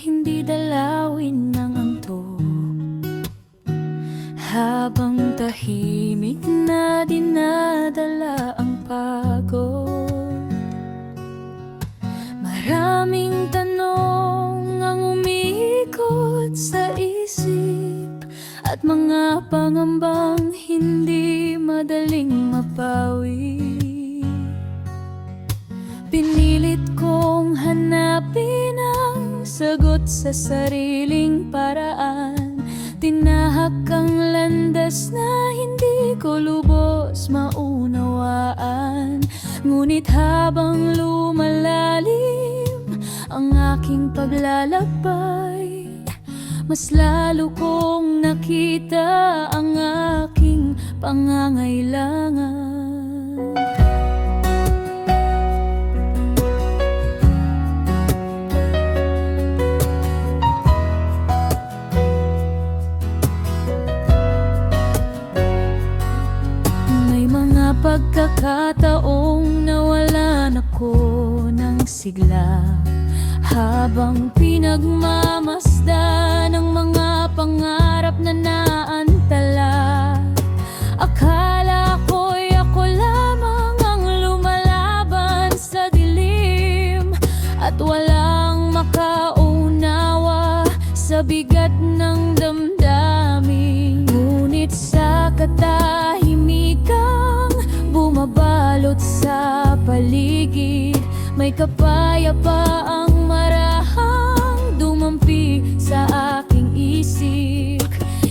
hindi dalawin ng antok, habang tahimik na dinadala ang pagod. Maraming tanong ang umiikot sa isip, at mga pangambang hindi madaling mapawi. Pinilit kong hanapin ang sagot sa sariling paraan. Tinahak ang landas na hindi ko lubos maunawaan. Ngunit habang lumalalim ang aking paglalakbay, mas lalo kong nakita ang aking pangangailangan. Pagkakataong nawalan ako ng sigla, habang pinagmamasdan ng mga pangarap na naantala. Akala ko'y ako lamang ang lumalaban sa dilim, at walang makaunawa sa bigat ng damdamin. Ngunit sa katahimikan bumabalot sa paligid, may kapayapaang marahang dumampi sa aking isip.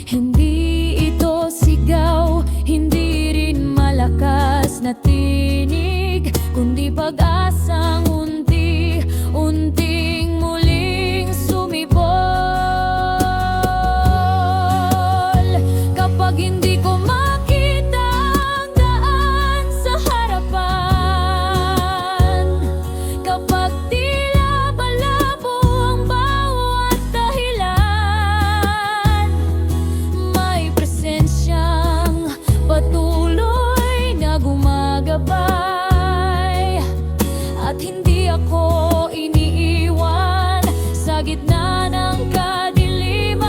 Hindi ito sigaw, hindi rin malakas na tinig, kundi pag-asang unti-unting muling sumibol. Kapag hindi ko at hindi ako iniiwan sa gitna ng kadiliman.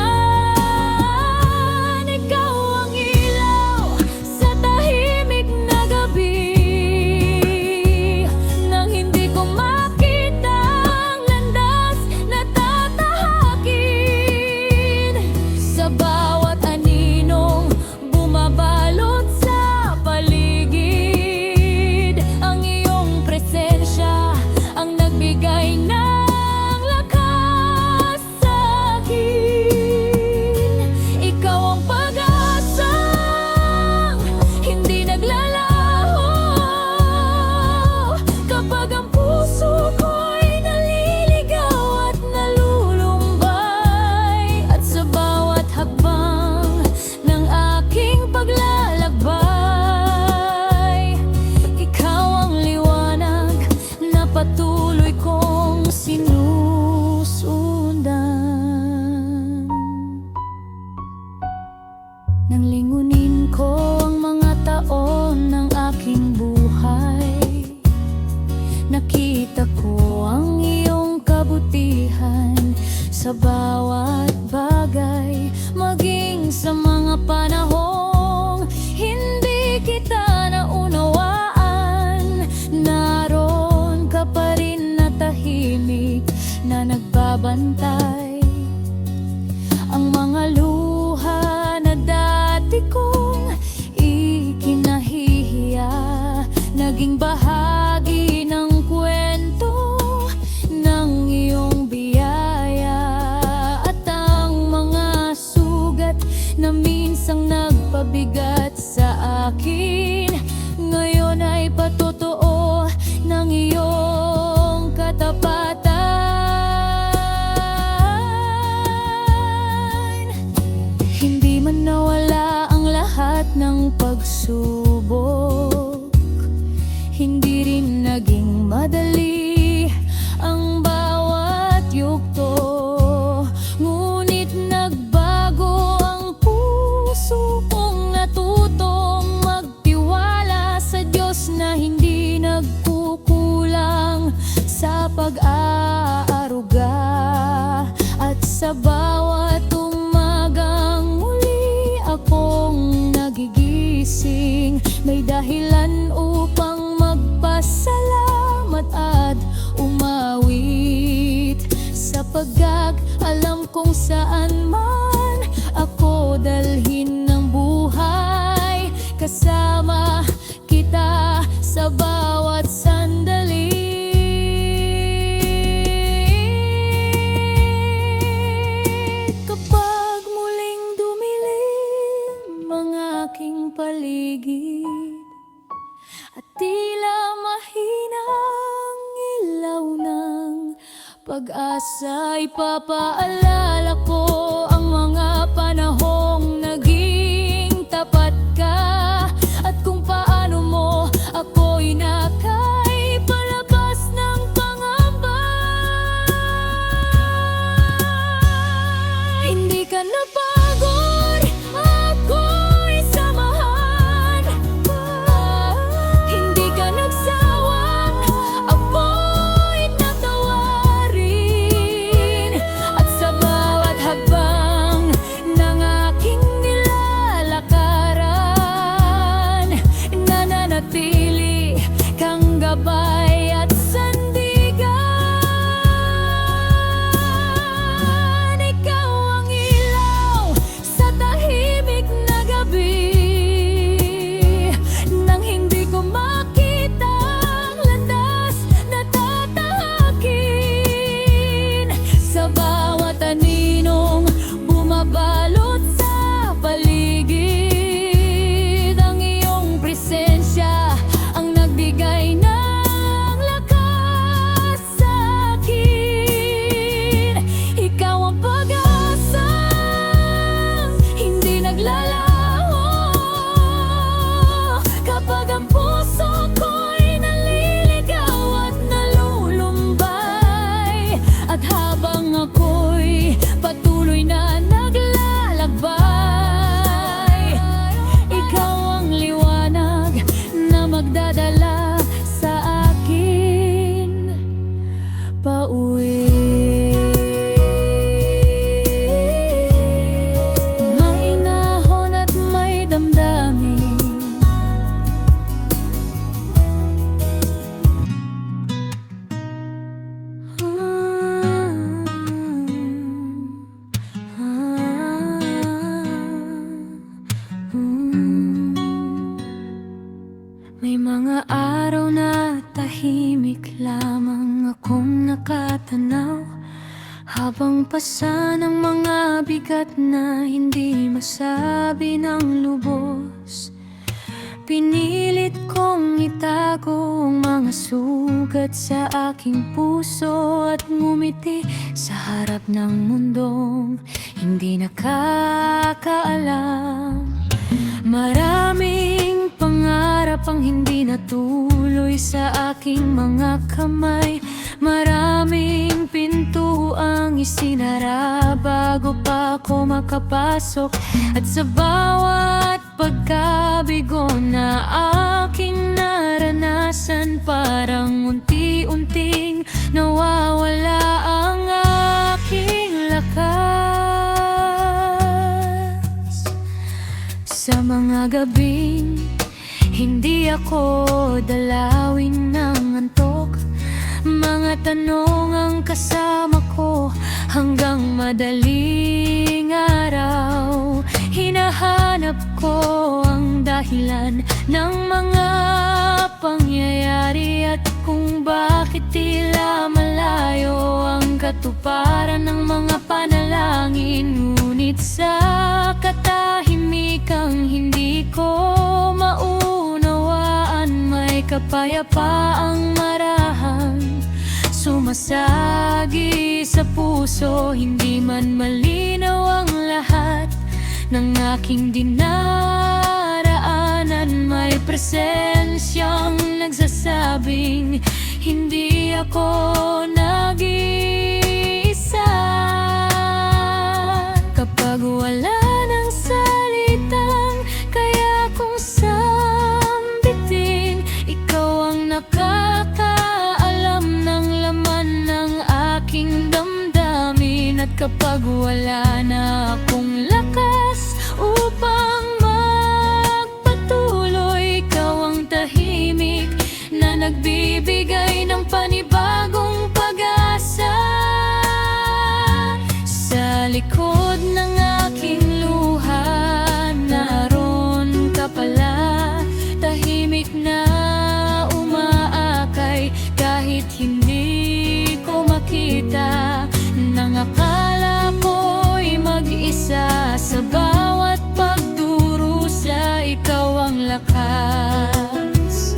Ikaw ang ilaw sa tahimik na gabi, nang hindi ko makita ang landas na tatahakin. Sa bawat aninong bumabalot sa paligid, ang iyong presensya ang nagbigay ng lakas sa akin. Ikaw ang pag-asang hindi naglalaho kapag ang puso ko'y naliligaw at nalulumbay. At sa bawat hakbang ng aking paglalakbay, ikaw ang liwanag na patuloy kong sinusundan. Nang lingunin ko ang mga taon ng aking buhay, nakita ko ang iyong kabutihan sa bawat bagay, maging sa mga panahong hindi kita naunawaan. Naroon ka pa rin na tahimik na nagbabantay. Ang mga luha na dati kong ikinahihiya, naging bahagi ng kwento ng iyong biyaya. At ang mga sugat na minsang nagpabigat sa akin, ngayon ay patotoo ng iyong katapatan. Hindi man nawala ang lahat ng pagsubok, hindi rin naging madali ang bawat yugto. Ngunit nagbago ang puso kong natutong magtiwala sa Diyos na hindi nagkukulang sa pag-aaruga. may dahilan upang magpasalamat at umawit. Sa pagag, alam kung saan man ako dalhin ng buhay, kasama kita sa bawat sandali. Kapag muling dumilim ang aking paligid at tila mahinang ilaw ng pag-asa, ipapaalala ko ang mga panahong naging tapat ka, at kung paano mo ako inakay palabas ng pangamba. Hindi ka napagod, ako'y samahan. Hindi ka nagsawang, ako'y tatawarin. At sa bawat hakbang ng aking nilalakaran, nananatili kang gabay at sandigan. Ikaw ang ilaw sa tahimik na gabi, nang hindi ko makita ang landas na tatahakin. Sa bawat aninong bumabalot sa paligid, ang iyong presensya ang nagbigay ng lakas sa akin. Ikaw ang pag-asang hindi naglalaho kapag ang puso ko'y naliligaw at nalulumbay. At habang ako'y patuloy na naglalakbay, ikaw ang liwanag na magdadala sa akin pauwi. Mahinahon at may damdamin, may mga araw na tahimik lamang akong nakatanaw, habang pasa ng mga bigat na hindi masabi ng lubos. Pinilit kong itago ang mga sugat sa aking puso at ngumiti sa harap ng mundong hindi nakakaalam. Maraming pangarap ang hindi natuloy sa aking mga kamay, maraming pinto ang isinara bago pa ako makapasok. At sa bawat pagkabigo na aking naranasan, parang unti-unting nawawala ang aking lakas. Sa mga gabing hindi ako dalawin ng antok, mga tanong ang kasama ko hanggang madaling araw. Hinahanap ko ang dahilan ng mga pangyayari at kung bakit tila malayo ang katuparan ng mga panalangin. Ngunit sa katahimikang hindi ko maunawaan, may kapayapaang marahang sumasagi sa puso. Hindi man malinaw ang lahat ng aking dinaraanan, may presensyang nagsasabing hindi ako nag-iisa. Kapag wala ng salitang kaya kong sambitin, ikaw ang nakakaalam ng laman ng aking damdamin. At kapag wala na akong lakas upang magpatuloy, ikaw nagbibigay ng panibagong pag-asa. Sa likod ng aking luha, naroon ka pala, tahimik na umaakay kahit hindi ko makita. Nang akala ko'y mag-isa, sa bawat pagdurusa ikaw ang lakas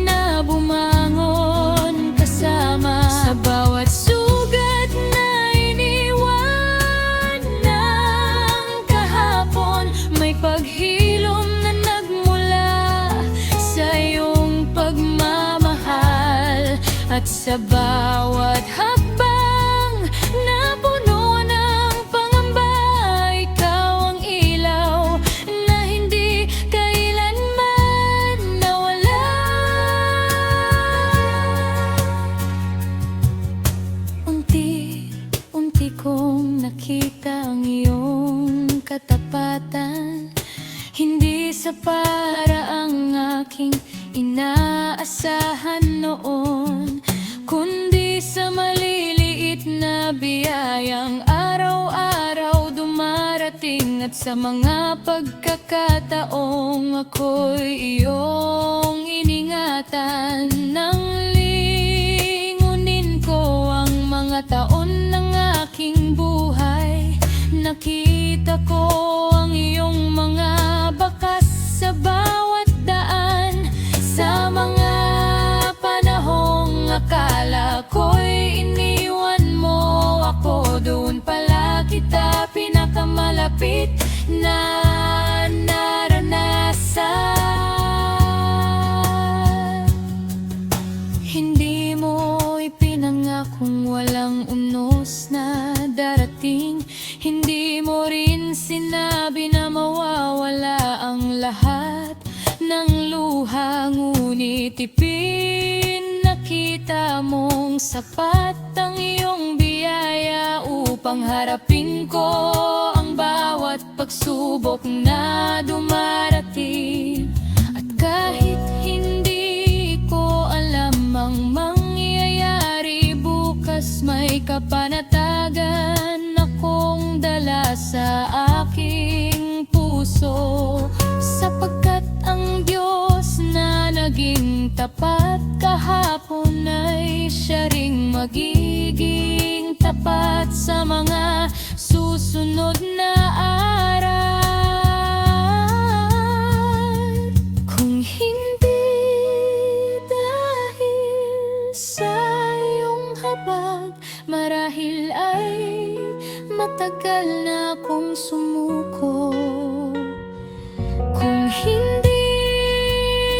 na bumangon kasama. Sa bawat sugat na iniwan ng kahapon, may paghilom na nagmula sa iyong pagmamahal. At sa bawat hakbang na puno ng pangamba, ikaw ang ilaw na hindi kailanman nawala. Unti-unti kong nakita ang iyong katapatan, hindi sa paraang aking inaasahan noon, kundi sa maliliit na biyayang araw-araw dumarating. At sa mga pagkakataong ako'y iyong iningatan, nang lingunin ko ang mga taon ng aking buhay, nakita ko ang iyong mga bakas sa bawat daan. Sa mga panahong akala ko'y iniwan mo ako, doon pala kita pinakamalapit na naranasan. Hindi mo ipinangakong walang unos na darating, hindi mo rin sinabi na mawawala ang lahat ng luha, ngunit ipinakita mong sapat ang iyong biyaya upang harapin ko ang bawat pagsubok na dumarating. At kahit hindi ko alam ang mangyayari bukas, may kapanatagan akong dala sa aking puso, sapagkat ang Diyos na naging tapat kahapon ay siya ring magiging tapat sa mga susunod na araw. Kung hindi dahil sa iyong habag, marahil ay matagal na akong sumuko. Kung hindi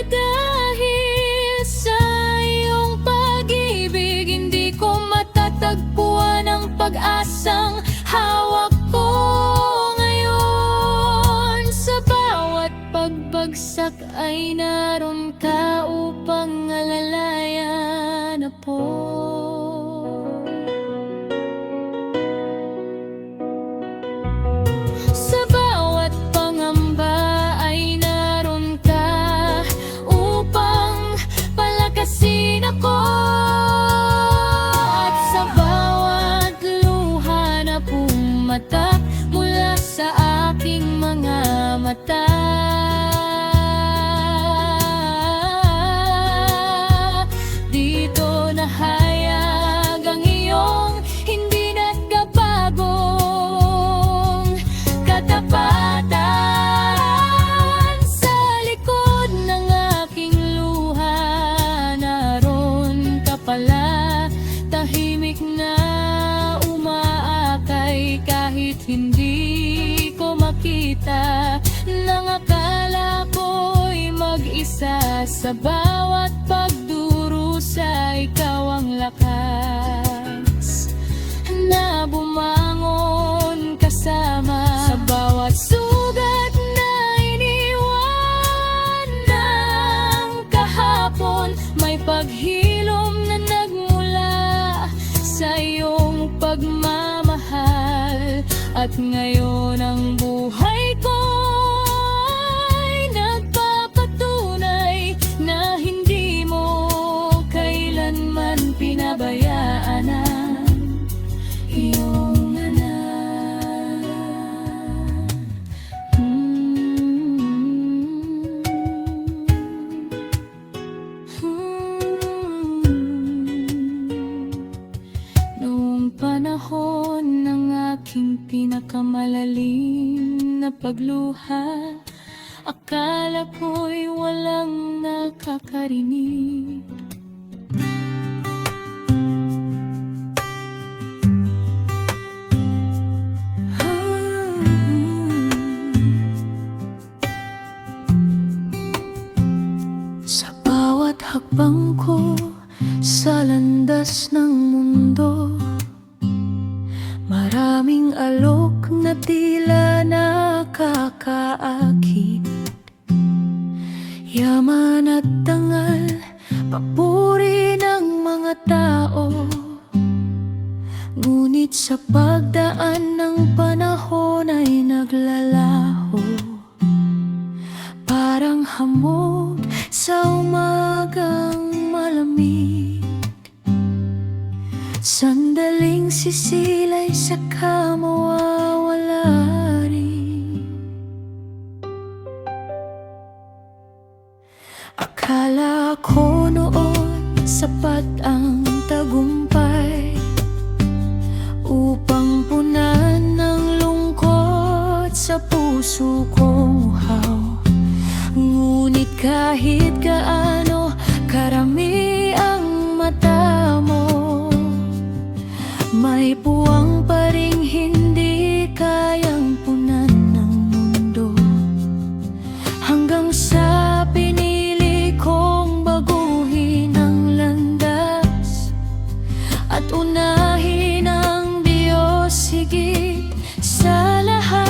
dahil sa iyong pag-ibig, hindi ko matatagpuan ang pag-asang hawak ko ngayon. Sa bawat pagbagsak ay naroon ka upang alalayan ako. Sa bawat pangamba ay naroon ka upang palakasin ako. At sa bawat luha na pumatak mula sa aking mga mata, dito nahayag ang iyong hindi nagkabagong katapatan. Sa likod ng aking luha, naroon ka pala, tahimik na umaakay kahit hindi ko makita. Nang akala ko'y mag-isa, sa bawat pagdurusa ikaw ang lakas na bumangon kasama. Sa bawat sugat na iniwan ng kahapon, may paghilom na nagmula sa iyong pagmamahal. At ngayon ang buhay ko ay nagpapatunay na hindi mo pinakamalalim na pagluha. Akala ko'y walang nakakarinig. Sa bawat hakbang ko sa landas ng mundo, maraming alok na tila nakakaakit. Yaman at dangal, papuri ng mga tao. Ngunit sa pagdaan ng panahon ay naglalaho, parang hamog sa umagang malamig. Sandaling sisilay saka mawawala rin. Akala ko noon sapat ang tagumpay upang punan ng lungkot sa puso kong uhaw. Ngunit kahit gaano karami ang mata mo, may puwang pa ring hindi kayang punan ng mundo. Hanggang sa pinili kong baguhin ang landas at unahin ang Diyos higit sa lahat.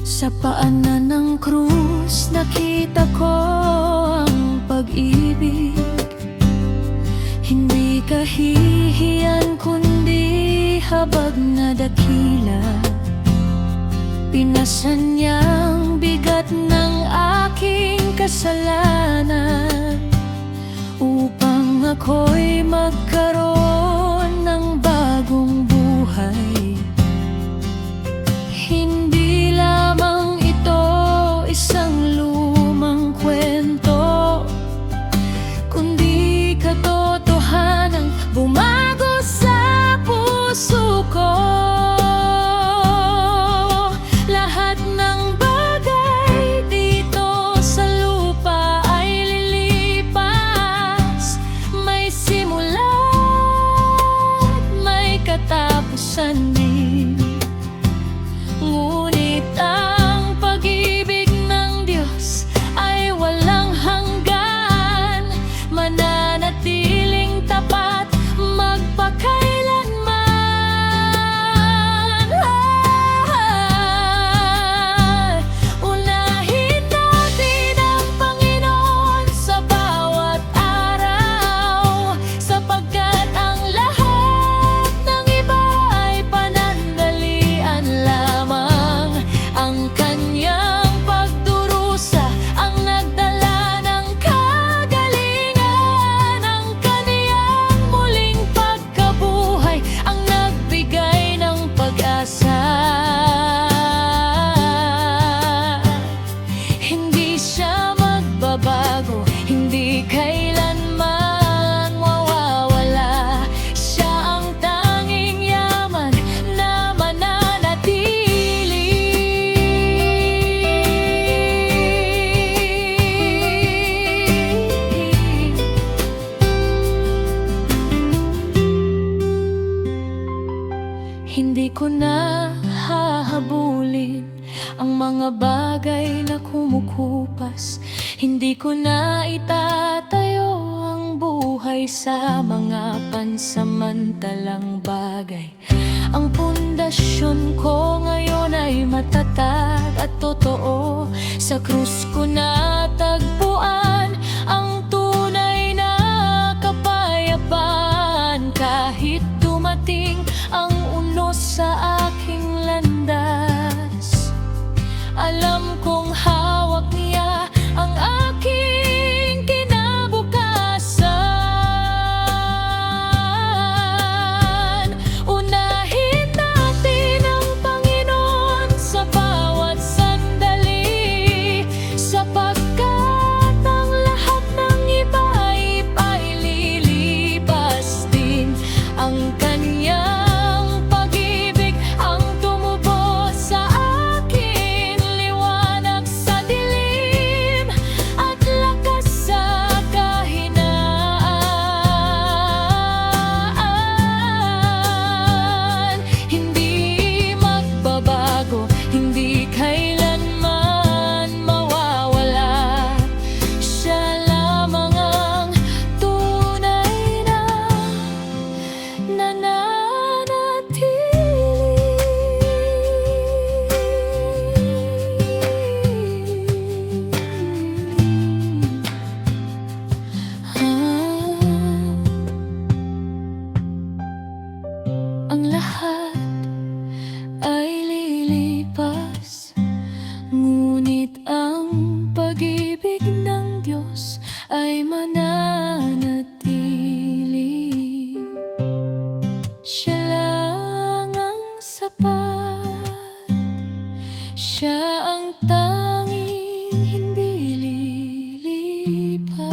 Sa paanan ng krus nakita ko ang pag-ibig, hindi kahihiyan kundi habag na dakila. Pinasan niyang bigat ng aking kasalanan upang ako'y magkaroon ng bagong buhay. Hindi lamang ito isang lumang kwento, kundi katotohanang bumago sa puso ko. Lahat ng bagay dito sa lupa ay lilipas, may simula at may katapusan din. Ngunit ang pag-ibig ng Diyos ay walang hanggan, mananatiling tapat magpakailanman. Unahin natin ang Panginoon sa bawat araw, sapagkat ang lahat ng iba ay panandalian lamang. Ang kanyang pagdurusa ang nagdala ng kagalingan, ang kaniyang muling pagkabuhay ang nagbigay ng pag-asa. Hindi siya magbabago, hindi kailanman mawawala. Siya ang tanging yaman na mananatili. Hindi ko na hahabulin ang mga bagay na kumukupas. Hindi ko na itatayo ang buhay sa mga pansamantalang bagay. Ang pundasyon ko ngayon ay matatag at totoo. Sa krus ko natagpuan ang tunay na kapayapaan. Kahit dumating ang unos sa aking landas, alam kong hawak niya ang aking kinabukasan. Unahin natin ang Panginoon sa bawat sandali, sapagkat ang lahat ng iba ay paililipas din. Ang Ang lahat ay lilipas, ngunit ang pag-ibig ng Diyos ay mananatili. Siya lang ang sapat, Siya ang tanging hindi lilipas.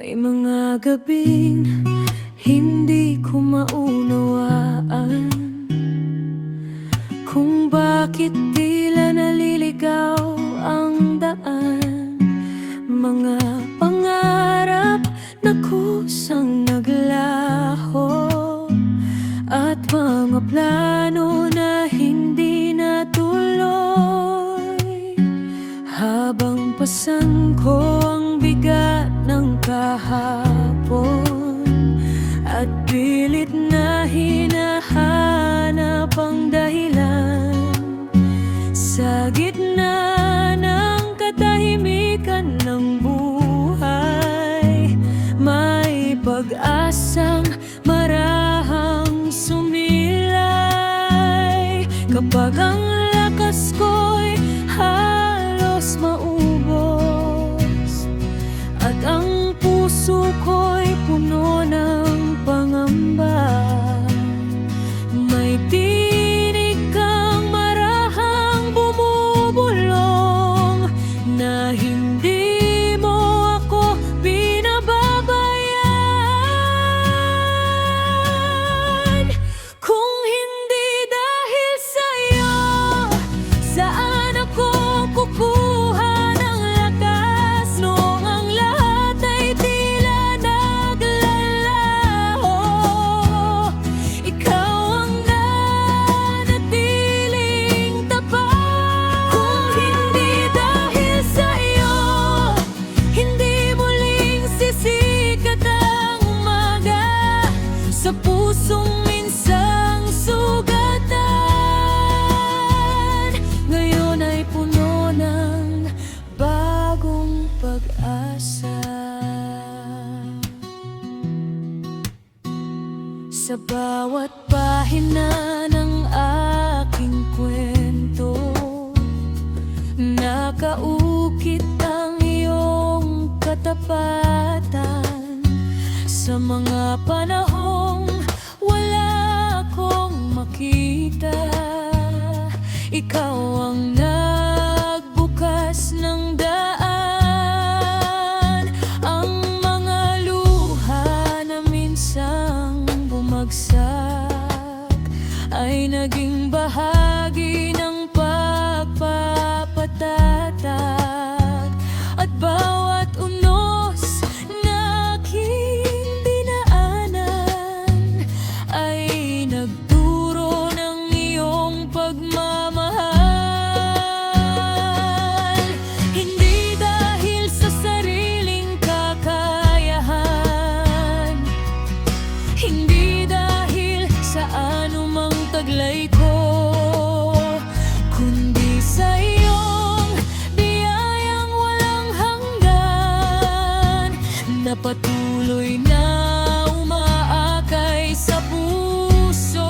May mga gabing hindi ko maunawaan kung bakit tila naliligaw ang daan. Mga pangarap na kusang naglaho at mga plano na hindi natuloy. Habang pasan ko ang bigat ng kahapon at pilit na hinahanap ang dahilan, sa gitna ng katahimikan ng buhay, may pag-asang marahang sumilay. Kapag ang lakas ko'y halos maubos at ang puso ko'y puno ng pangamba, may tinig kang marahang bumubulong na hindi mo ako binababayan. Kung hindi dahil sa'yo, saan ako kukuha ng lakas noong ang lahat ay tila naglalaho? Ikaw ang nanatiling tapat. Kung hindi dahil sa'yo, hindi muling sisikat ang umaga sa pusong minsang sugatan. Ngayon ay puno ng bagong pag-asa. Sa bawat pahina ng aking kwento, nakaukit ang iyong katapatan. Sa mga panahong wala akong makita, ikaw ang nagbukas ng daan. Ang mga luha na minsang bumagsak ay naging bahagi ng pagpapatatag, at bawat unos na aking dinaanan ay nagturo ng iyong pagmamahal. Hindi dahil sa sariling kakayahan, hindi dahil sa anumang taglay ko, kundi sa iyong biyayang walang hanggan na patuloy na umaakay sa puso.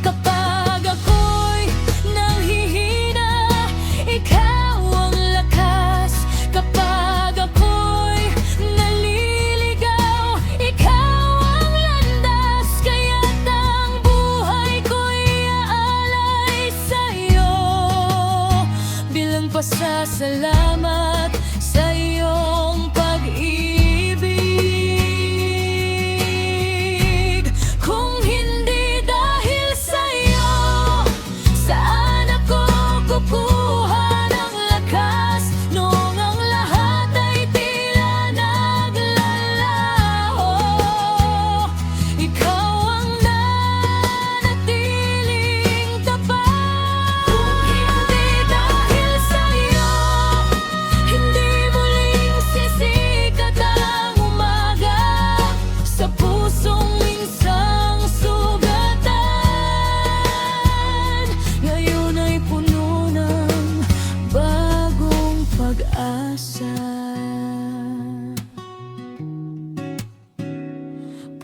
Kapag ako'y nanghihina, ikaw ang lakas. Kapag ako'y naliligaw, ikaw ang landas. Kaya't ang buhay ko'y aalay sa'yo bilang pasasalamat sa iyong pag-ibig.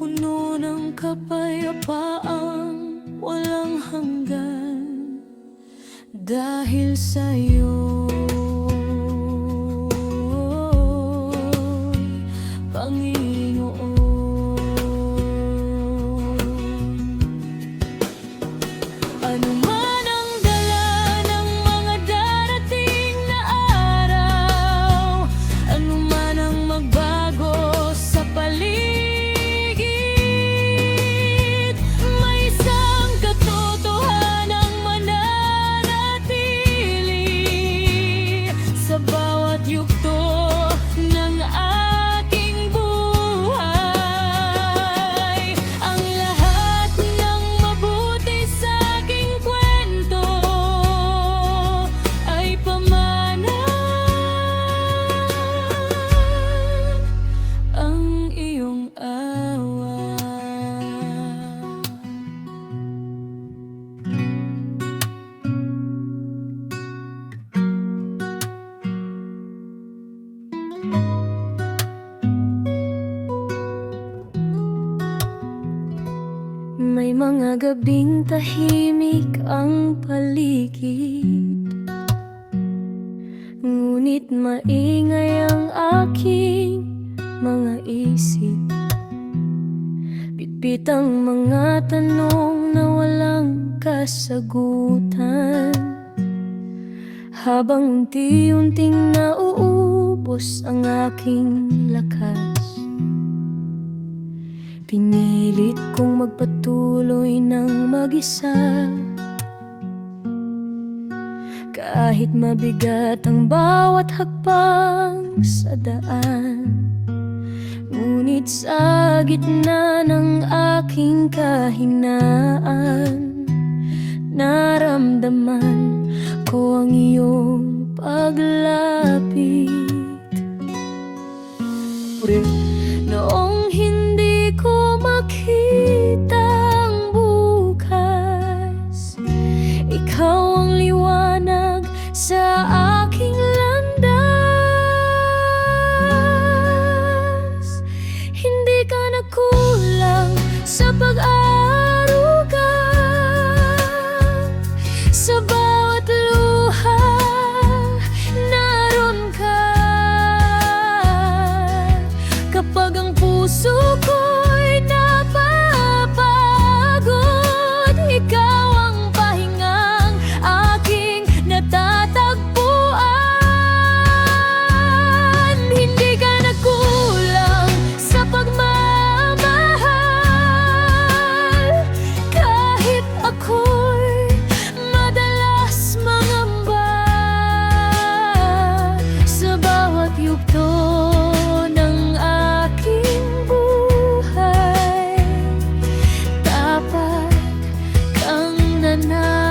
puno ng kapayapaang walang hanggan dahil sa'yo, Panginoon. Ano man ang dala ng mga darating na araw, ano man ang magbago sa paligid, may isang katotohanang mananatili sa bawat yugto ng aking buhay. Ang lahat ng mabuti sa aking kwento ay pamana, ang iyong awa. May mga gabing tahimik ang paligid, ngunit maingay ang aking mga isip. Bitbit ang mga tanong na walang kasagutan, habang unti-unting nauubos ang aking lakas. Pinilit kong magpatuloy ng mag-isa, kahit mabigat ang bawat hakbang sa daan. Ngunit sa gitna ng aking kahinaan, naramdaman ko ang iyong paglapit. Noong hindi ko makita ang bukas, ikaw ang liwanag sa aking landas. Hindi ka nagkulang sa pag-aaruga, sa bawat luha naroon ka. Kapag ang puso ko'y napapagod, ikaw ang pahingang aking natatagpuan. Hindi ka nagkulang sa pagmamahal, kahit ako'y madalas mangamba. Sa bawat yugto ng aking buhay, tapat kang nanatili.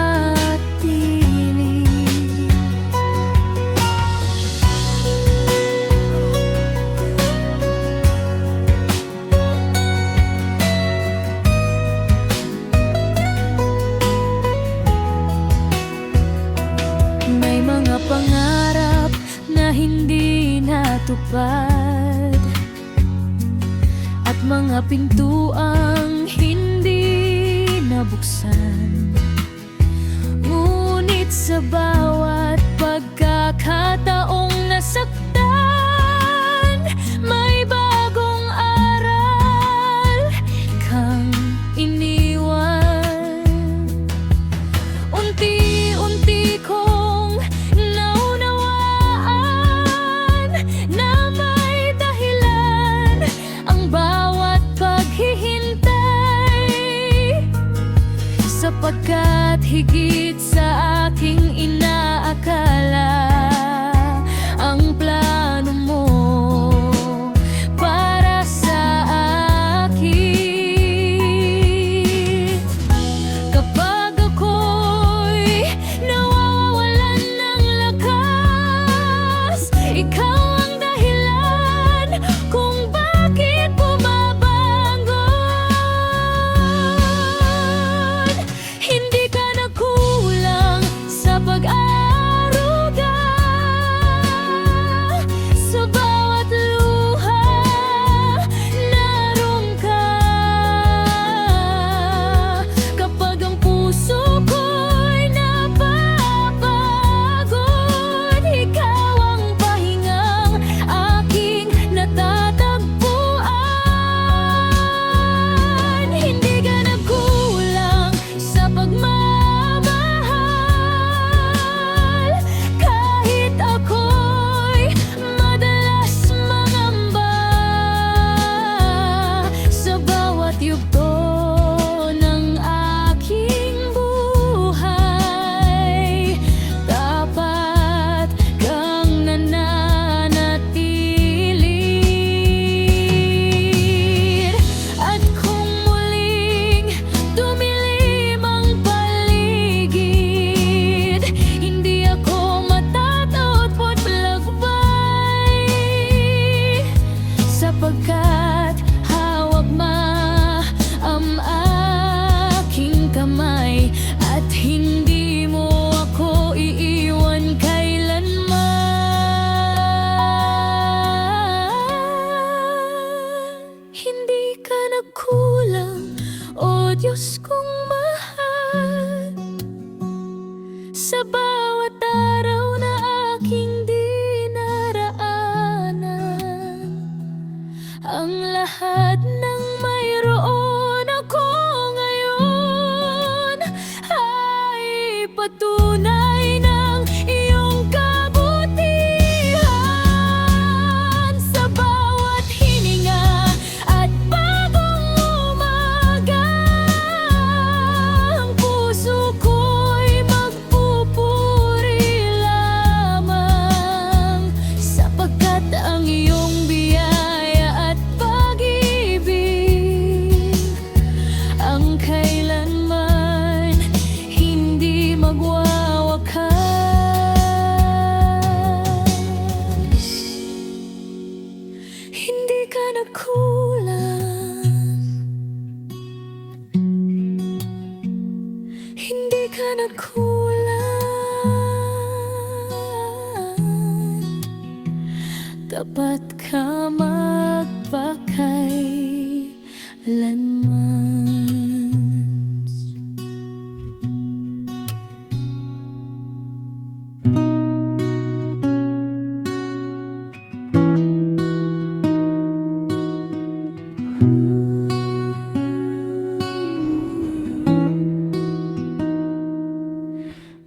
May mga pangarap na hindi natupad, at mga pintuang hindi nabuksan. Ngunit sa bawat pagkakataong nasaktan, may bagong aral kang iniwan. Unti-unti kong naunawaan na may dahilan ang bawat paghihintay, sapagkat higit sa aking inaakala ang plano mo para sa akin. Kapag ako'y nawawalan ng lakas, ikaw ang dahilan kung bakit bumabangon. Hindi ka nagkulang ka nagkulang, o Diyos kong mahal. Sa bawat araw na aking dinaraanan, ang lahat ng mayroon ako ngayon ay patunay ng iyong kabutihan. Sa bawat hininga at bagong umaga, ang puso ko'y magpupuri lamang, sapagkat ang iyong biyaya at pag-ibig ang kailanman hindi magwawakas. Hindi ka nagkulang, hindi ka nagkulang, tapat ka magpakailanman.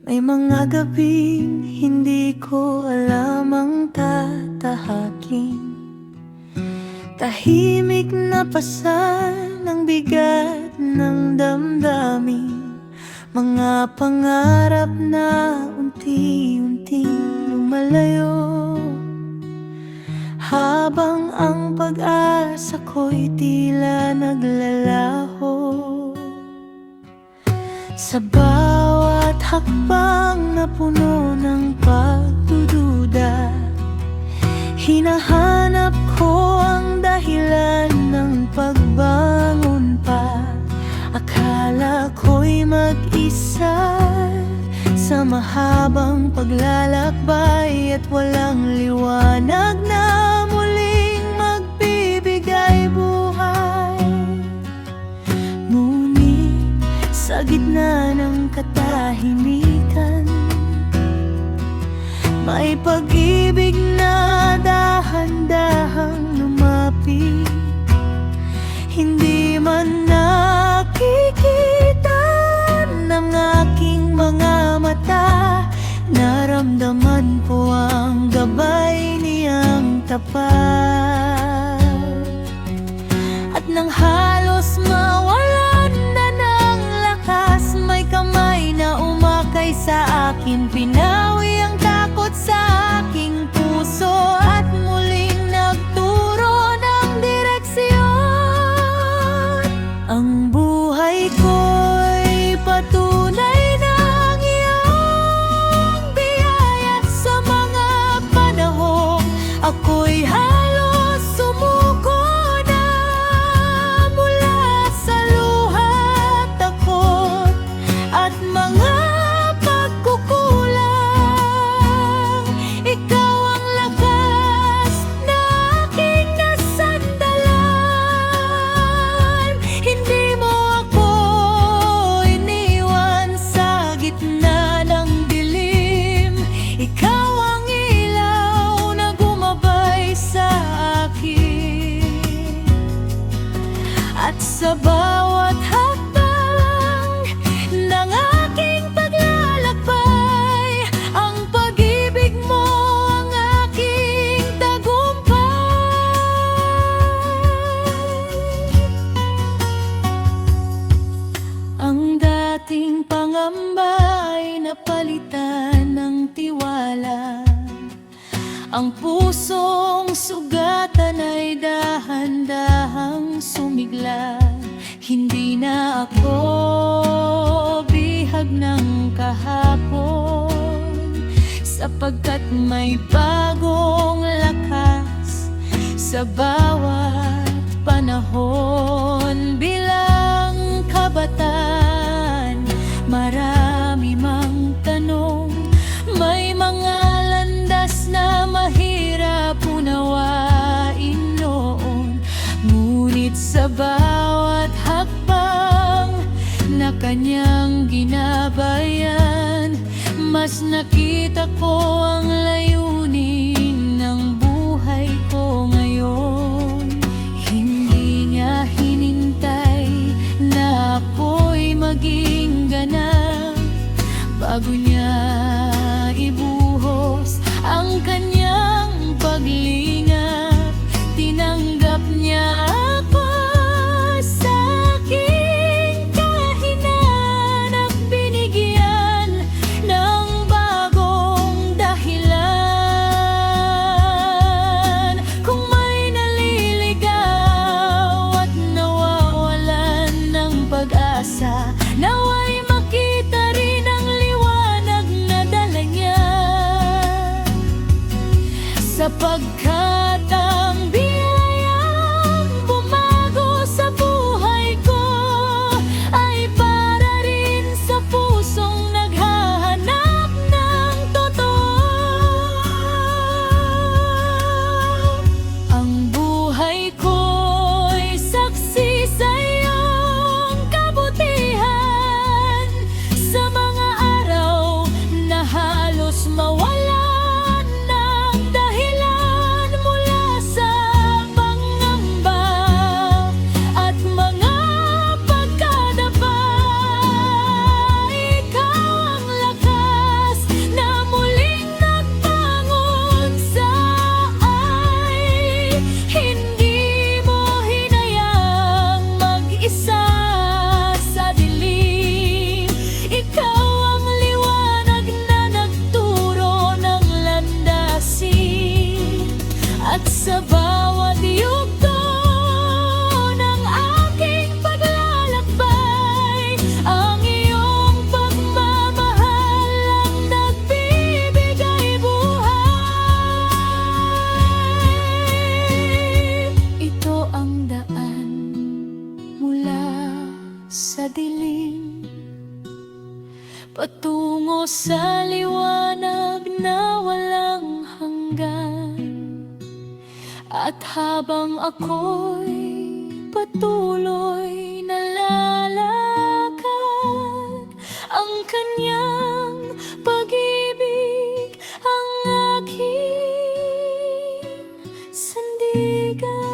May mga gabing hindi ko alam ang tatahakin, tahimik na pasan ng bigat ng damdamin, mga pangarap na unti-unting lumalayo, habang ang pag-asa ko'y tila naglalaho. Sa bawat hakbang na puno ng pagdududa, hinahanap ko ang dahilan ng pagbangon pa. Akala ko'y mag-isa sa mahabang paglalakbay, at walang liwanag na muling magbibigay buhay. Ngunit sa gitna ng katahimikan, may pag-ibig na dahan-dahang lumapit. Hindi man nakikita ng aking mga mata, naramdaman ko ang gabay niyang tapat. At nang halos mawalan na ng lakas, may kamay na umakay sa akin, pinawi ang takot sa aking puso, at muling nagturo ng direksyon. Ang buhay ko'y patunay ng iyong biyaya. Sa mga panahong ako'y halos sumuko na mula sa luha, takot at mga pagkukulang, ikaw ang lakas na aking nasandalan. Hindi mo ako iniwan sa gitna ng dilim, ikaw ang ilaw na gumabay sa akin. At sa bawat hakbang ng aking paglalakbay, ang pag-ibig mo ang aking tagumpay. Ang dating pangamba ay napalitan ng tiwala, ang pusong sugatan ay dahan-dahang sumigla. Hindi na ako bihag ng kahapon, sapagkat may bagong lakas sa bawat panahon. Bilang kabataan, marami mang tanong, may mga landas na mahirap unawain noon. Ngunit sa kanyang ginabayan, mas nakita ko ang layunin ng buhay ko ngayon. Hindi niya hinintay na ako'y maging ganap bago niya ibuhos ang kanyang paglingap. Tinanggap niya ako sa aking kahinaan at binigyan ng bagong dahilan. Kung may naliligaw at nawawalan ng pag-asa, naway makita rin ang liwanag na dala niya, sapagkat ang biyayang bumago sa buhay ko ay para rin sa pusong naghahanap ng totoo. Ang buhay ko'y saksi sa iyong kabutihan, sa mga araw na halos mawalan ng dahilan mula sa pangamba at mga pagkadapa. Ikaw ang lakas na muling nagbangon sa ay hindi mo hinayang mag-isa sa dilim. Ikaw ang liwanag na nagturo ng landasin, at sa bawat yugto ng aking paglalakbay, ang iyong pagmamahal ang nagbibigay buhay. Ito ang daan mula sa dilim patungo sa liwanag na walang hanggan. At habang ako'y patuloy na lalakad, ang kanyang pag-ibig ang aking sandigan.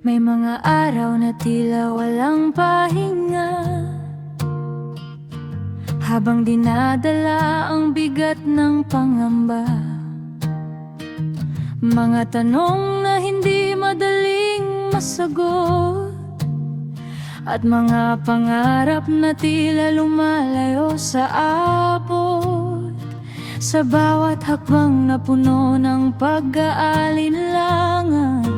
May mga araw na tila walang pahinga, habang dinadala ang bigat ng pangamba. Mga tanong na hindi madaling masagot, at mga pangarap na tila lumalayo sa abot. Sa bawat hakbang na puno ng pag-aalinlangan,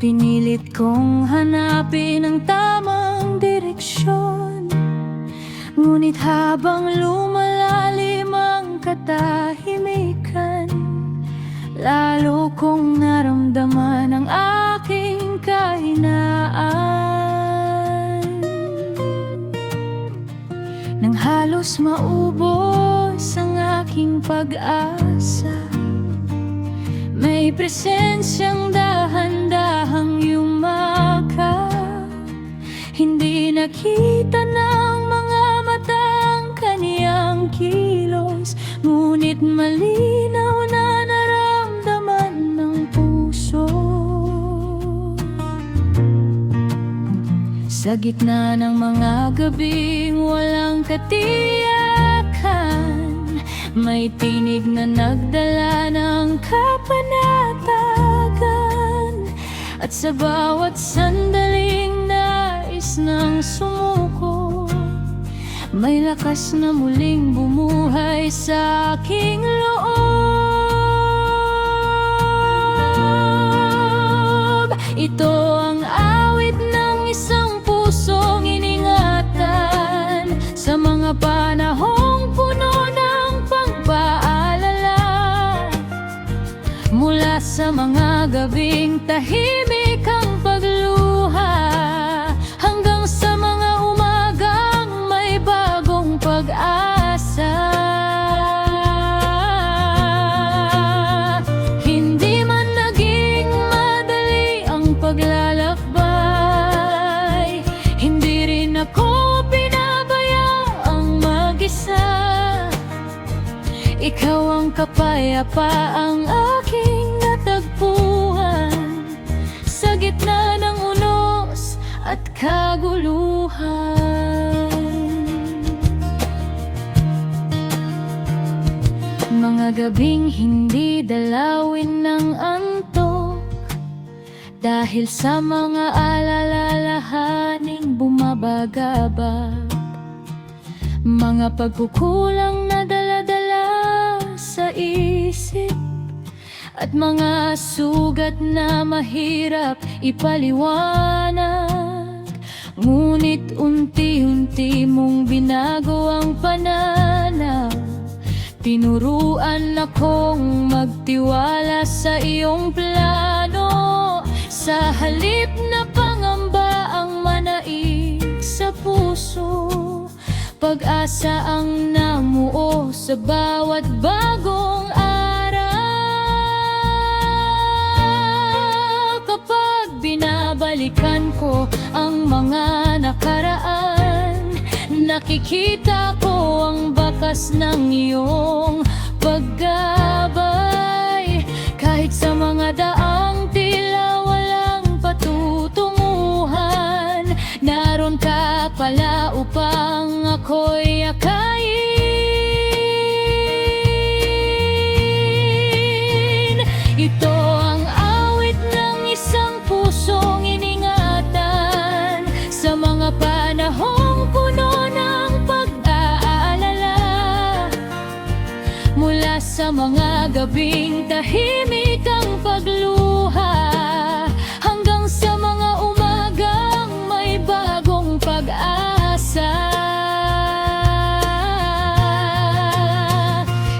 pinilit kong hanapin ang tamang direksyon. Ngunit habang lumalalim ang katahimikan, lalo kong naramdaman ang aking kahinaan. Nang halos maubos ang aking pag-asa, may presensyang dahan-dahang yumakap. Hindi nakita ng mga mata ang kaniyang kilos, ngunit malinaw na naramdaman ng puso. Sa gitna ng mga gabing walang katiyakan, may tinig na nagdala ng kapanatagan. At sa bawat sandaling nais nang sumuko, may lakas na muling bumuhay sa aking loob. Ito ang awit ng isang pusong iningatan sa mga panahong puno ng pagpaalala. sa mga gabing tahimik ang pagluha, hanggang sa mga umagang may bagong pag-asa. Hindi man naging madali ang paglalakbay, hindi rin ako pinabayaang mag-isa. Ikaw ang kapayapaang aking natagpuan sa gitna ng unos at kaguluhan. Mga gabing hindi dalawin ng antok, dahil sa mga alalahaning bumabagabag, mga pagkukulang na dala-dala sa isip, at mga sugat na mahirap ipaliwanag. Ngunit unti-unti mong binago ang pananaw, tinuruan akong magtiwala sa iyong plano. Sa halip na pangamba ang manaig sa puso, pag-asa ang namuo sa bawat bagong araw. Kapag binabalikan ko ang mga nakaraan, nakikita ko ang bakas ng iyong paggabay. Kahit sa mga daang tila walang patutunguhan, naroon ka pala upang ako'y akayin. Ito ang awit ng isang pusong iningatan sa mga panahong puno ng pag-aalala. Mula sa mga gabing tahimik ang pagluha, hanggang sa mga umagang may bagong pag-asa.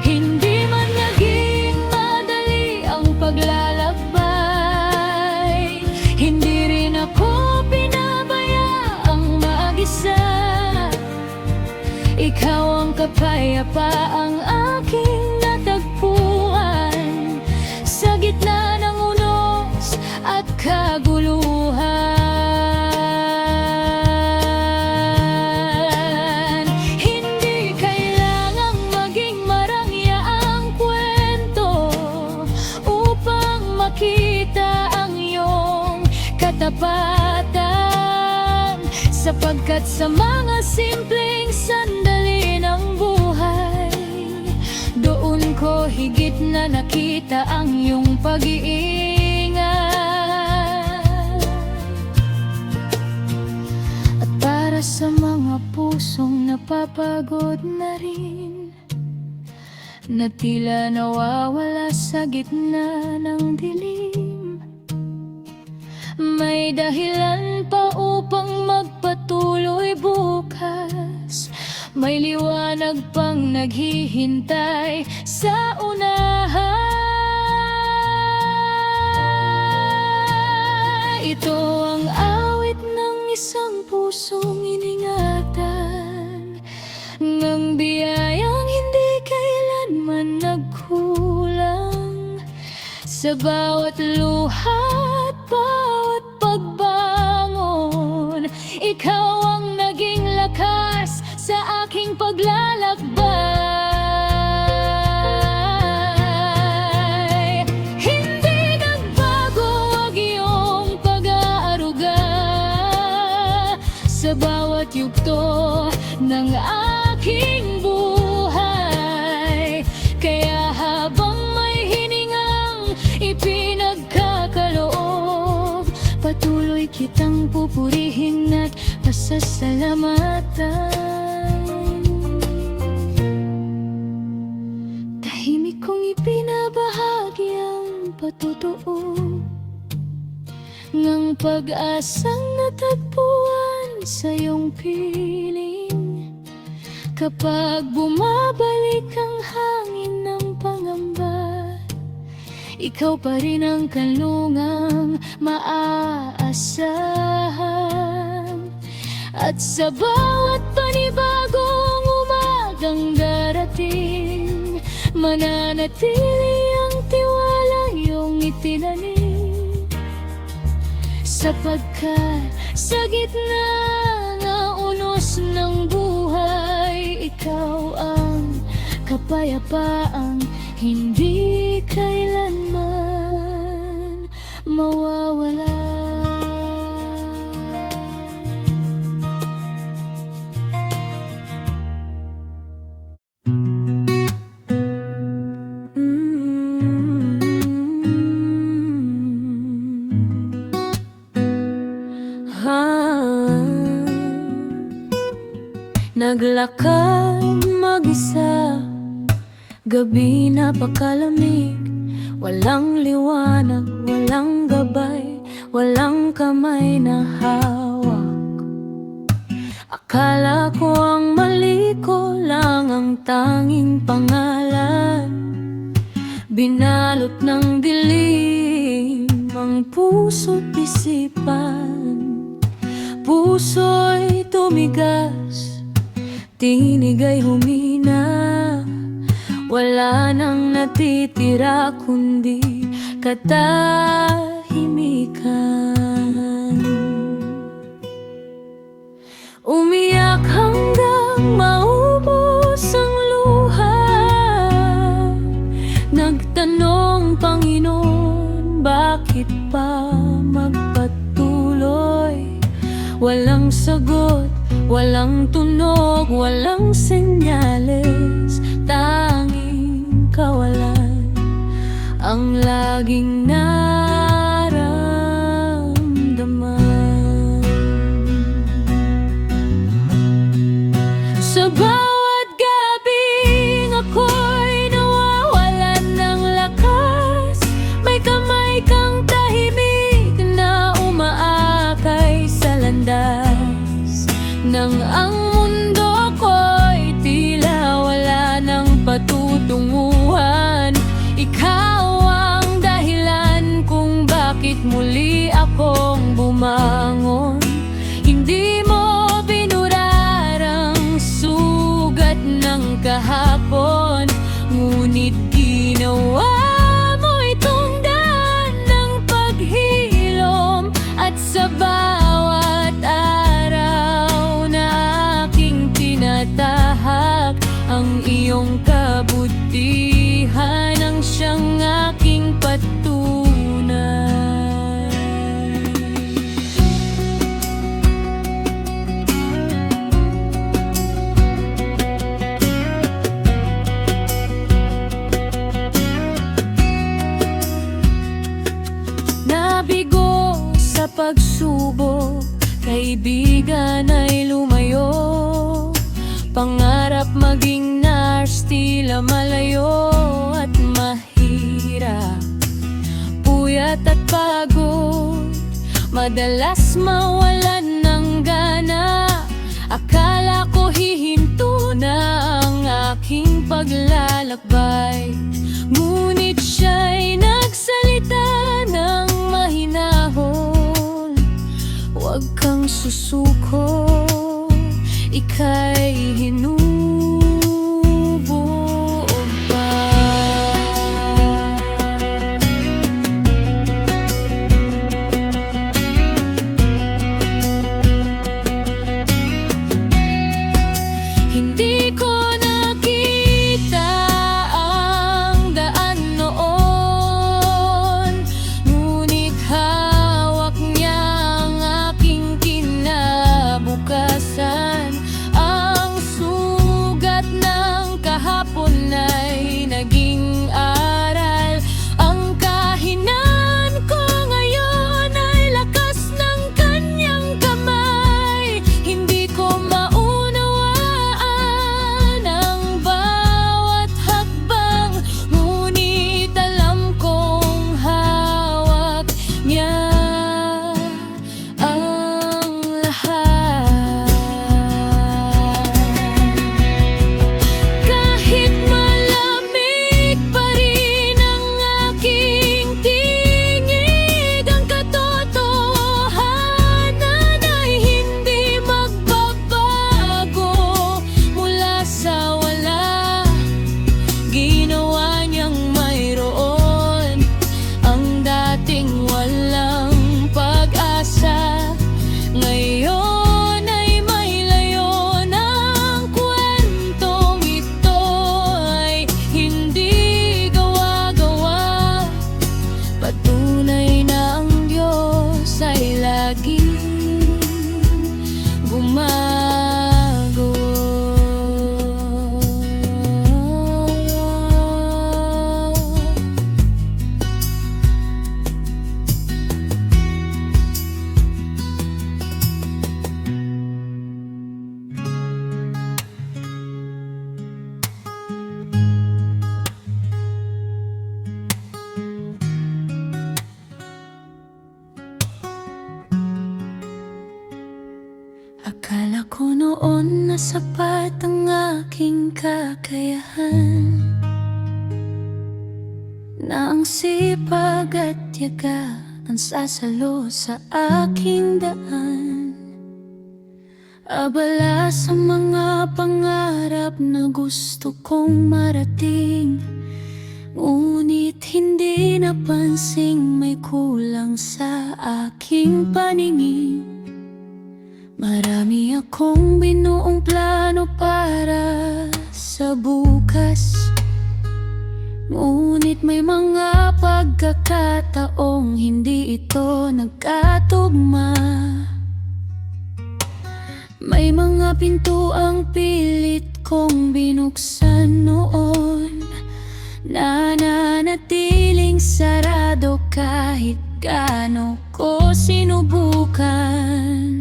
Hindi man naging madali ang paglalakbay, hindi rin ako pinabayaang mag-isa. Ikaw ang kapayapaang aking natagpuan sa gitna ng unos at kaguluhan. Hindi kailangang maging marangya ang kwento upang makita ang iyong katapatan, sapagkat sa mga simpleng sandali ng buhay, doon ko higit na nakita ang iyong pag-iingat. At para sa mga pusong napapagod na rin, na tila nawawala sa gitna ng dilim, may dahilan pa upang magpatuloy bukas. May liwanag pang naghihintay sa unahan. Ito ang awit ng isang pusong iningatan, ng biyayang hindi kailanman nagkulang. Sa bawat luha at bawat pagbangon, ikaw ang naging lakas sa aking paglalakbay. Hindi nagbago ang iyong pag-aaruga sa bawat yugto ng aking buhay. Kaya habang may hiningang ipinagkakaloob, patuloy kitang pupurihin at pasasalamatan. Tahimik kong ipinabahagi ang patutuo ng pag-asang natagpuan sa iyong piling. Kapag bumabalik ang hangin ng pangamba, ikaw pa rin ang kanlungang maaasahan. At sa bawat panibagong umagang darating, mananatili ang tiwala iyong itinanim. Sapagkat sa gitna ng unos ng buhay, ikaw ang kapayapaang hindi kailanman mawawala. Naglakad mag-isa, gabi napakalamig, walang liwanag, walang gabay, walang kamay na hawak. Akala ko ang mali ko lang ang tanging pangalan, binalot ng dilim ang puso't isipan. Puso'y tumigas, tinig ay humina, wala nang natitira kundi katahimikan. Umiyak hanggang maubos ang luha, nagtanong, Panginoon, bakit pa magpatuloy? Walang sagot, walang tunog, walang senyales, tanging kawalan ang laging naramdaman. Sa bawat gabing ako'y nawawalan ng lakas, may kamay kang tahimik na umaakay sa landas. Nang ang mundo ko'y tila wala ng patutunguhan, ikaw ang dahilan kung bakit muli akong bumangon. Hindi mo binurarang sugat ng kahapon, ngunit ginawa mo itong daan ng paghilom. At sa bawat araw na aking tinatahak, ang iyong kabutihan ang siyang aking patunay. Nabigo sa pagsubok, kaibigan ay lumayo, pangarap maging nurse tila malayo at mahirap. Puyat at pagod, madalas mawalan ng gana. Akala ko hihinto na ang aking paglalakbay, ngunit siya'y nagsalita ng mahinahon. Huwag kang susuko, ika'y hinubuo pa. Hindi ko nakita ang daan noon, ngunit hawak niya ang aking kinabukasan. Ang noon na sapat ang aking kakayahan, na ang sipag at tiyaga ang sasalo sa aking daan. Abala sa mga pangarap na gusto kong marating, ngunit hindi napansing may kulang sa aking paningin. Marami akong binuong plano para sa bukas, ngunit may mga pagkakataong hindi ito nagkatugma. May mga pinto ang pilit kong binuksan noon, nananatiling sarado kahit gaano ko sinubukan.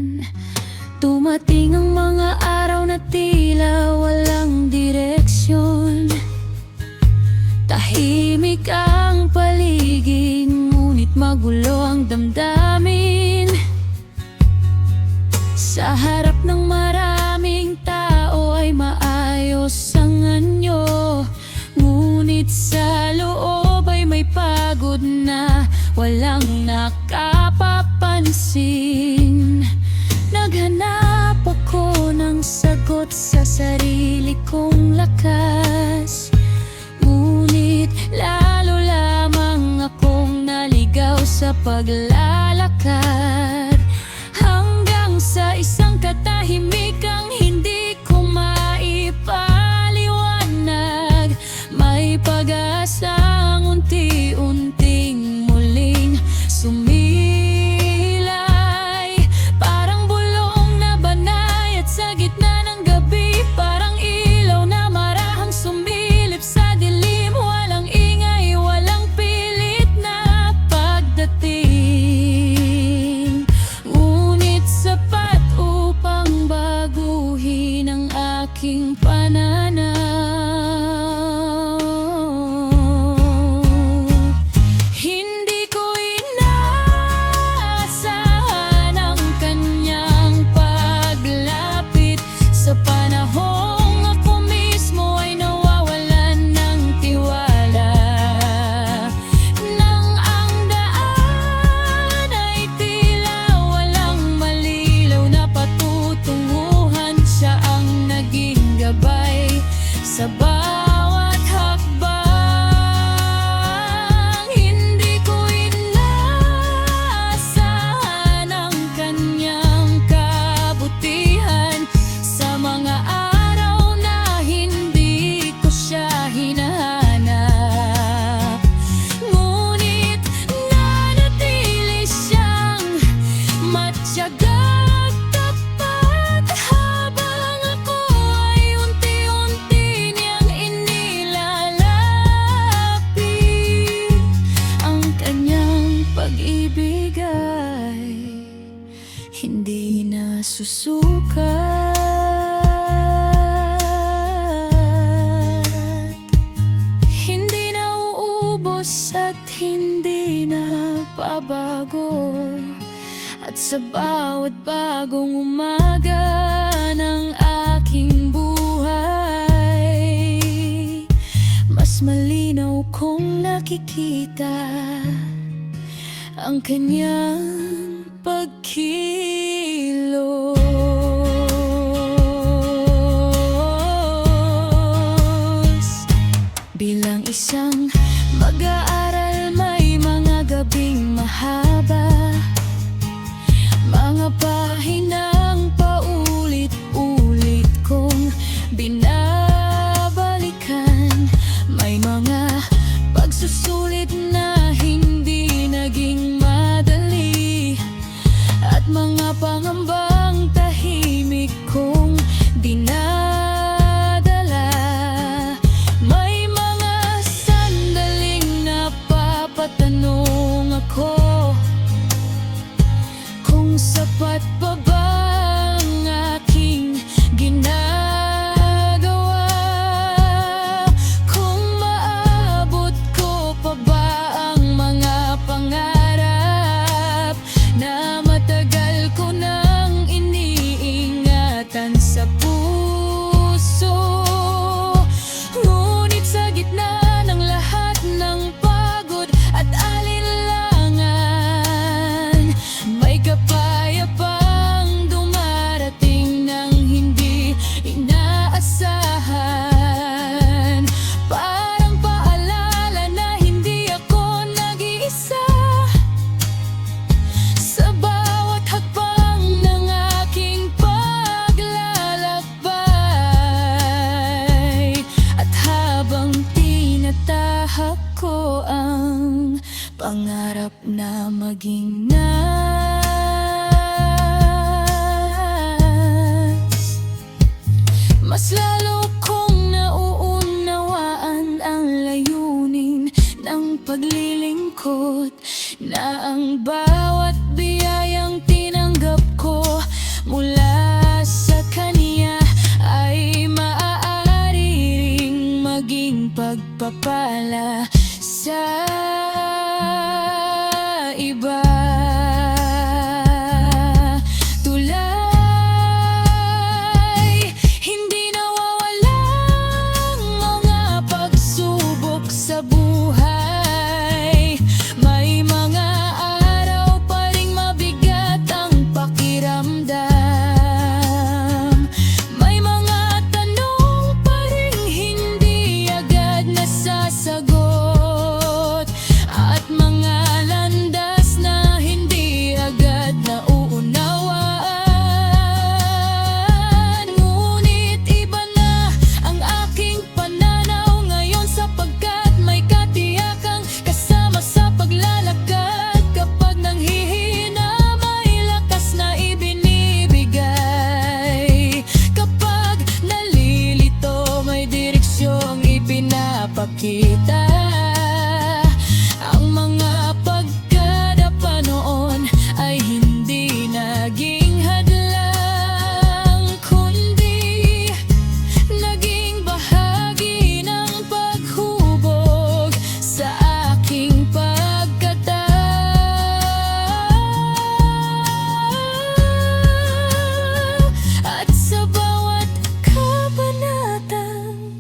Tumating ang mga araw na tila walang direksyon, tahimik ang paligid, ngunit magulo ang damdamin. Sa harap ng maraming tao ay maayos ang anyo, ngunit sa loob ay may pagod na walang nakapapansin. Naghanap ako ng sagot sa sarili kong lakas, ngunit lalo lamang akong naligaw sa paglalakad, hanggang sa isang katahimikang hindi ko maipaliwanag. May pag-asang unti-unting muling sumilay, parang bulong na banay at sa gitna ng gabi, parang ilaw na marahang sumilip sa dilim. Walang ingay, walang pilit na pagdating, ngunit sapat upang baguhin ang aking pananaw. Hindi ko inaasahan ang kanyang paglapit, sa panahong ako mismo ay nawawalan ng tiwala. Nang ang daan ay tila walang malilaw na patutunguhan, siya ang naging gabay sa bawat hakbang. Hindi ko inaasahan ang kanyang kabutihan, sa mga araw na hindi ko siya hinahanap, ngunit nanatili siyang matyagang tapat, habang ako ay unti-unti niyang inilalapit. Ang kanyang pag-ibig ay hindi na susukat, hindi na uubos at hindi na pabago. At sa bawat bagong umaga ng aking buhay, mas malinaw kong nakikita ang kanyang pagkilos. Bilang isang mag-aaral, may mga gabing mahaba, mga pahinang paulit-ulit kong binabalikan. May mga pagsusulit na hindi naging madali, at mga pangambang tahimik kong dinadala. May mga sandaling napapatanong ako kung sapat pa ba ang aking ginagawa, kung maabot ko pa ba ang mga pangarap na matagal ko nang iniingatan sa tinahak ko ang pangarap na maging nas. Mas lalo kong nauunawaan ang layunin ng paglilingkod, na ang bawat biyayang tinanggap ko mula sa Kanya ay maaari ring maging pagpapala sa iba. Tulay, hindi nawawalang mga pagsubok sa buhay. May mga araw pa ring mabigat ang pakiramdam. May mga tanong pa ring hindi agad nasasagot, at mga landas na hindi agad nauunawaan. Ngunit iba na ang aking pananaw ngayon, sapagkat may katiyakang kasama sa paglalakad. Kapag nanghihina, may lakas na ibinibigay. Kapag nalilito, may direksyong ipinapakita. Ang mga pagkadapa noon ay hindi naging hadlang, kundi naging bahagi ng paghubog sa aking pagkatao. At sa bawat kabanatang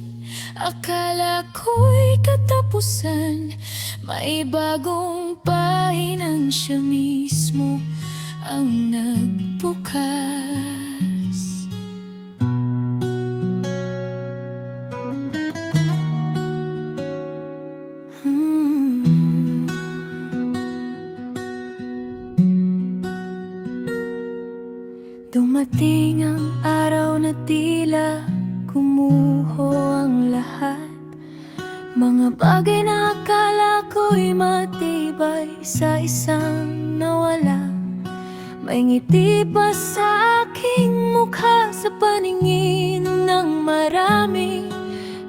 akala ko'y katapusan, may bagong pahinang siya mismo ang nagbukas. Dumating ang araw na tila gumuho ang lahat. Mga bagay na akala ko'y matibay sa isang nawala. May ngiti pa sa aking mukha sa paningin ng marami,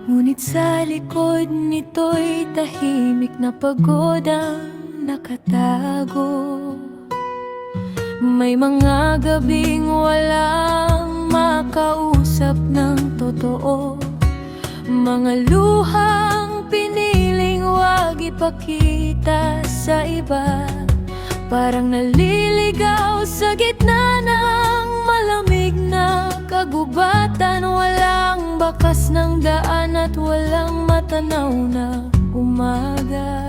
ngunit sa likod nito'y tahimik na pagod ang nakatago. May mga gabing walang makausap ng totoo, mga luhang piniling wag ipakita sa iba. Parang naliligaw sa gitna ng malamig na kagubatan. Walang bakas ng daan at walang matanaw na umaga.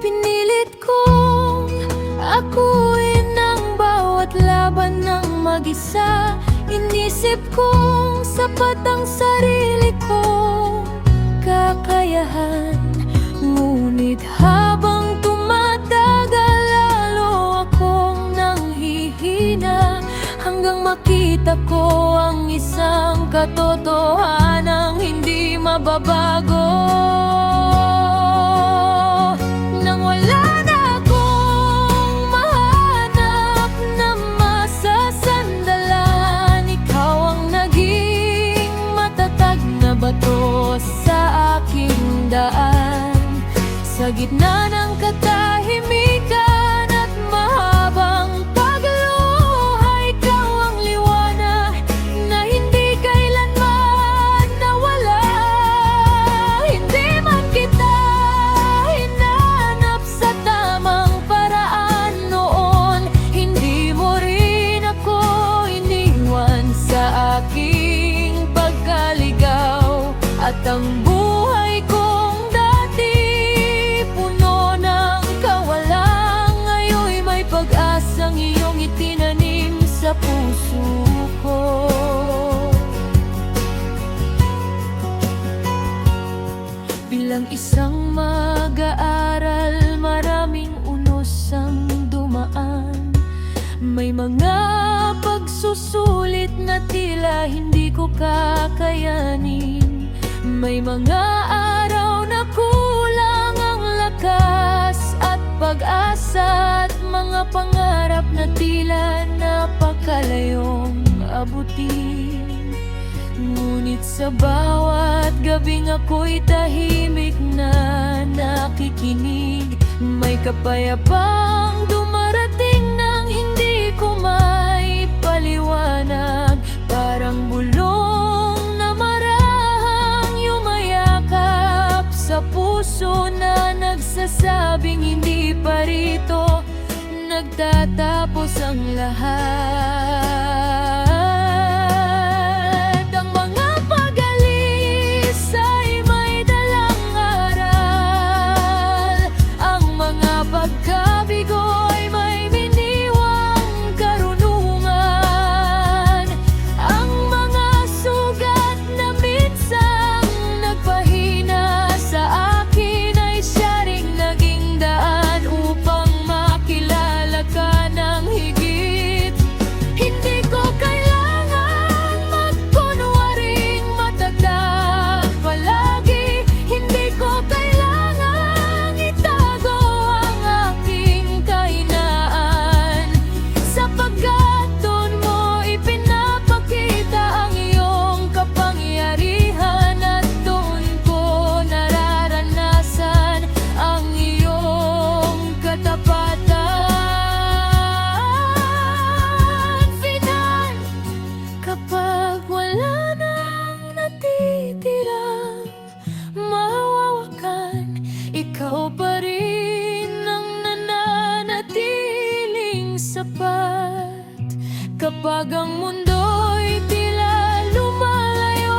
Pinilit kong akuin ang bawat laban ng mag-isa. Inisip kong sapat ang sarili kong kakayahan. Ngunit habang tumatagal, lalo akong nanghihina, hanggang makita ko ang isang katotohanang hindi mababago. Nang wala na akong mahanap na masasandalan, ikaw ang naging matatag na bato sa aking daan. Sa gitna ng katahimikan at mahabang pagluha, ikaw ang liwanag na hindi kailanman nawala. Hindi man kita hinanap sa tamang paraan noon, hindi mo rin ako iniwan sa aking pagkaligaw. At ang buhay kong dati puno ng kawalan, ngayon'y may pag-asang iyong itinanim sa puso ko. Bilang isang mag-aaral, maraming unos ang dumaan. May mga pagsusulit na tila hindi ko kakayanin. May mga araw na kulang ang lakas at pag-asa, at mga pangarap na tila napakalayong abutin. Ngunit sa bawat gabing ako'y tahimik na nakikinig. May kapayapang dumarating nang hindi ko maipaliwanag. Parang bulong na marahang yumayakap sa puso na nagsasabing hindi pa rito nagtatapos ang lahat. Ang mga pag-alis ay may dalang aral. Ang mga pagkabigo ay may biniwang karunungan. Ang mga sugat na minsang nagpahina sa akin ay siya ring naging daan upang makilala ka ng higit. Hindi ko kailangan magkunwaring matatag palagi. Hindi ko kailangan itago ang aking kahinaan, sapagkat doon mo ipinapakita ang iyong kapangyarihan, at doon ko nararanasan ang iyong katapatan. Final, kapag wala nang natitirang mahawakan, ikaw pa rin ang nananatiling sapat. Kapag ang mundo'y tila lumalayo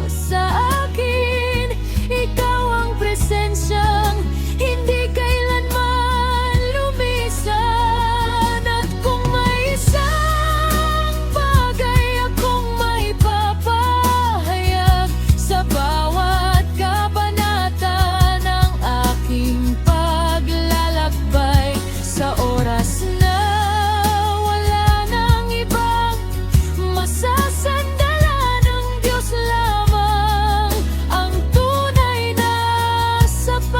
sa akin, ikaw ang presensyang hindi kailanman lumisan. At kung may isang bagay akong maipapahayag sa bawat kabanata ng aking paglalakbay, sa oras na wala nang ibang masasandalan, ng Diyos lamang ang tunay na sapat.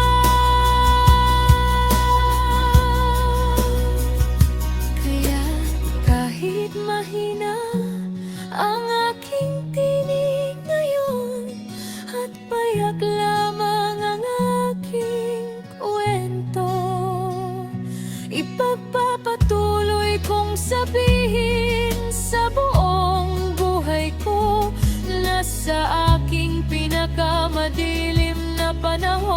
Kaya kahit mahina ang aking tinig ngayon, at payak lamang ang aking kwento, ipagpapatuloy kong sabihin sa buong buhay ko na sa aking pinakamadilim na panahon,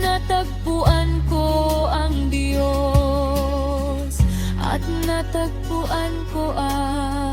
natagpuan ko ang Diyos at natagpuan ko ang